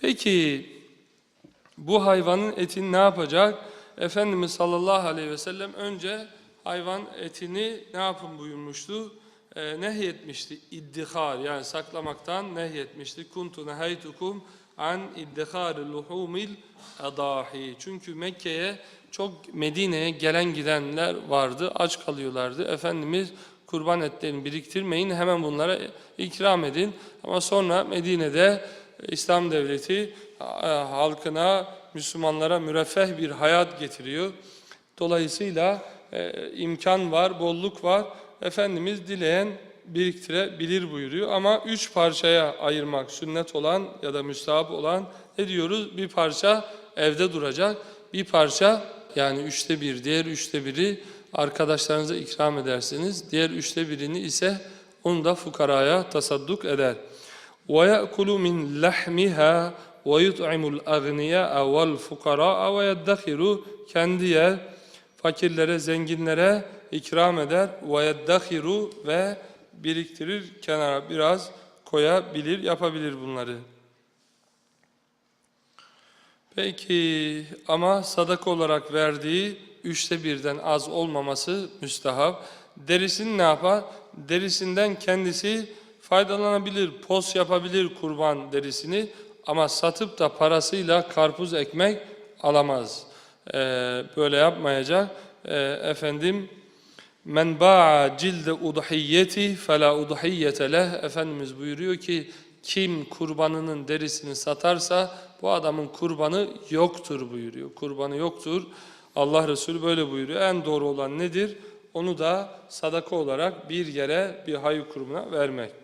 Peki bu hayvanın etini ne yapacak? Efendimiz sallallahu aleyhi ve sellem önce hayvan etini ne yapın buyurmuştu? Nehyetmişti. İddihar, yani saklamaktan nehyetmişti. Kuntu nehaytukum an iddihari luhumil adahi. Çünkü Mekke'ye Medine'ye gelen gidenler vardı. Aç kalıyorlardı. Efendimiz kurban etlerini biriktirmeyin, hemen bunlara ikram edin. Ama sonra Medine'de İslam devleti halkına, Müslümanlara müreffeh bir hayat getiriyor. Dolayısıyla imkan var, bolluk var. Efendimiz dileyen biriktirebilir buyuruyor. Ama 3 parçaya ayırmak sünnet olan ya da müstahap olan, ne diyoruz? Bir parça evde duracak, bir parça, yani 1/3, diğer 1/3'ü arkadaşlarınıza ikram edersiniz. Diğer 1/3'ini ise onu da fukaraya tasadduk eder. وَيَأْكُلُ مِنْ لَحْمِهَا وَيُطْعِمُ الْأَغْنِيَاءَ وَالْفُقَرَاءَ وَيَدَّخِرُ. Kendi yer, fakirlere, zenginlere ikram eder. وَيَدَّخِرُ ve biriktirir, kenara biraz koyabilir, yapabilir bunları. Peki ama sadaka olarak verdiği 1/3'den az olmaması müstahap. Derisini ne yapar? Derisinden kendisi faydalanabilir, pos yapabilir kurban derisini, ama satıp da parasıyla karpuz ekmek alamaz. Böyle yapmayacak. Men ba'a cilde udhiyyeti fela udhiyyete leh. Efendimiz buyuruyor ki kim kurbanının derisini satarsa bu adamın kurbanı yoktur buyuruyor. Kurbanı yoktur. Allah Resulü böyle buyuruyor. En doğru olan nedir? Onu da sadaka olarak bir yere, bir hayır kurumuna vermek.